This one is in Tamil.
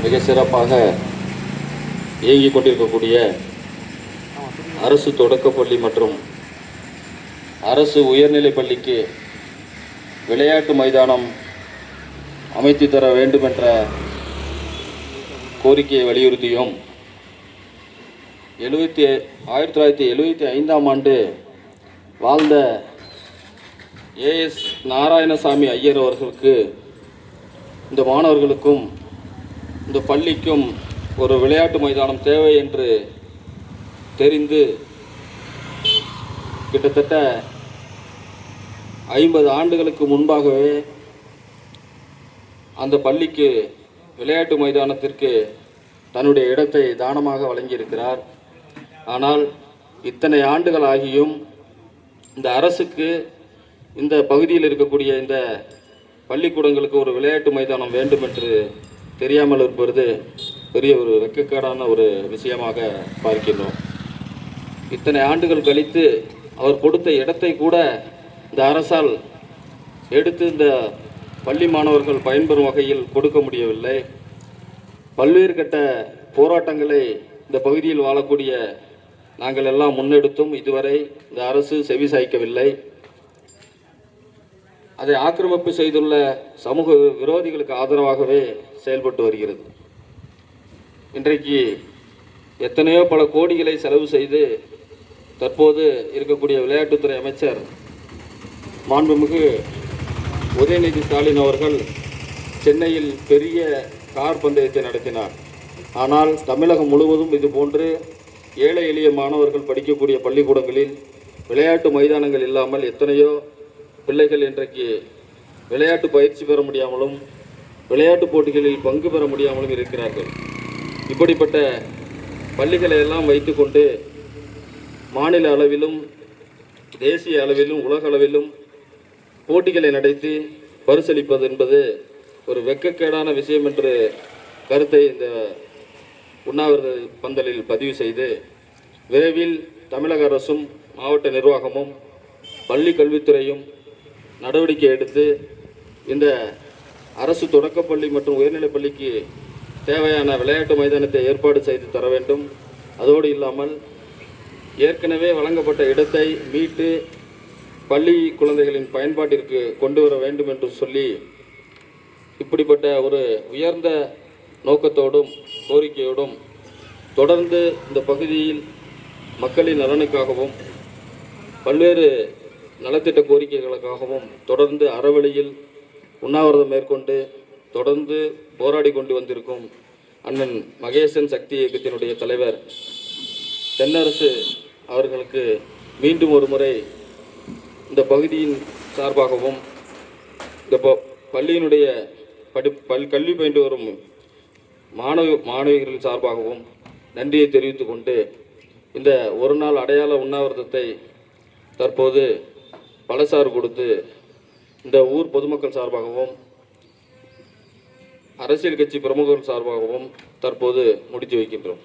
மிக சிறப்பாக இயங்கிக் கொண்டிருக்கக்கூடிய அரசு தொடக்கப்பள்ளி மற்றும் அரசு உயர்நிலைப் பள்ளிக்கு விளையாட்டு மைதானம் அமைத்து தர வேண்டும் என்ற கோரிக்கையை வலியுறுத்தியும் 1975ஆம் ஆண்டு வாழ்ந்த ஏஎஸ் நாராயணசாமி ஐயர் அவர்களுக்கு இந்த மாணவர்களுக்கும் இந்த பள்ளிக்கும் ஒரு விளையாட்டு மைதானம் தேவை என்று தெரிந்து கிட்டத்தட்ட 50 ஆண்டுகளுக்கு முன்பாகவே அந்த பள்ளிக்கு விளையாட்டு மைதானத்திற்கு தன்னுடைய இடத்தை தானமாக வழங்கியிருக்கிறார். ஆனால் இத்தனை ஆண்டுகள் ஆகியும் இந்த அரசுக்கு இந்த பகுதியில் இருக்கக்கூடிய இந்த பள்ளிக்கூடங்களுக்கு ஒரு விளையாட்டு மைதானம் வேண்டும் என்று தெரியாமல் இருப்பது பெரிய ஒரு வெட்கக்கேடான ஒரு விஷயமாக பார்க்கின்றோம். இத்தனை ஆண்டுகள் கழித்து அவர் கொடுத்த இடத்தை கூட இந்த அரசால் எடுத்து இந்த பள்ளி மாணவர்கள் பயன்பெறும் வகையில் கொடுக்க முடியவில்லை. பல்வேறு கட்ட போராட்டங்களை இந்த பகுதியில் வாழக்கூடிய நாங்கள் எல்லாம் முன்னெடுத்தும் இதுவரை இந்த அரசு செவிசாய்க்கவில்லை. அதை ஆக்கிரமிப்பு செய்துள்ள சமூக விரோதிகளுக்கு ஆதரவாகவே செயல்பட்டு வருகிறது. இன்றைக்கு எத்தனையோ பல கோடிகளை செலவு செய்து தற்போது இருக்கக்கூடிய விளையாட்டுத்துறை அமைச்சர் மாண்புமிகு உதயநிதி ஸ்டாலின் அவர்கள் சென்னையில் பெரிய கார் பந்தயத்தை நடத்தினார். ஆனால் தமிழகம் முழுவதும் இதுபோன்று ஏழை எளிய மாணவர்கள் படிக்கக்கூடிய பள்ளிக்கூடங்களில் விளையாட்டு மைதானங்கள் இல்லாமல் எத்தனையோ பிள்ளைகள் இன்றைக்கு விளையாட்டு பயிற்சி பெற முடியாமலும் விளையாட்டு போட்டிகளில் பங்கு பெற முடியாமலும் இருக்கிறார்கள். இப்படிப்பட்ட பள்ளிகளை எல்லாம் வைத்துக்கொண்டு மாநில அளவிலும் தேசிய அளவிலும் உலக அளவிலும் போட்டிகளை நடத்தி பரிசளிப்பது என்பது ஒரு வெட்கக்கேடான விஷயம் என்று கருத்தை இந்த உண்ணாவிரத பந்தலில் பதிவு செய்து விரைவில் தமிழக அரசும் மாவட்ட நிர்வாகமும் பள்ளி கல்வித்துறையும் நடவடிக்கை எடுத்து இந்த அரசு தொடக்கப்பள்ளி மற்றும் உயர்நிலைப் பள்ளிக்கு தேவையான விளையாட்டு மைதானத்தை ஏற்பாடு செய்து தர வேண்டும். அதோடு இல்லாமல் ஏற்கனவே வழங்கப்பட்ட இடத்தை மீட்டு பள்ளி குழந்தைகளின் பயன்பாட்டிற்கு கொண்டு வர வேண்டும் என்று சொல்லி இப்படிப்பட்ட ஒரு உயர்ந்த நோக்கத்தோடும் கோரிக்கையோடும் தொடர்ந்து இந்த பகுதியில் மக்களின் நலனுக்காகவும் பல்வேறு நலத்திட்ட கோரிக்கைகளுக்காகவும் தொடர்ந்து அறவழியில் உண்ணாவிரதம் மேற்கொண்டு தொடர்ந்து போராடி கொண்டு வந்திருக்கும் அண்ணன் மகேசன் சக்தி இயக்கத்தினுடைய தலைவர் தென்னரசு அவர்களுக்கு மீண்டும் ஒரு முறை இந்த பகுதியின் சார்பாகவும் இந்த பள்ளியினுடைய கல்வி பயின்று வரும் மாணவிகள் சார்பாகவும் நன்றியை தெரிவித்துக் கொண்டு இந்த ஒரு நாள் அடையாள உண்ணாவிரதத்தை தற்போது பலசார் கொடுத்து இந்த ஊர் பொதுமக்கள் சார்பாகவும் அரசியல் கட்சி பிரமுகர்கள் சார்பாகவும் தற்போது முடித்து வைக்கின்றோம்.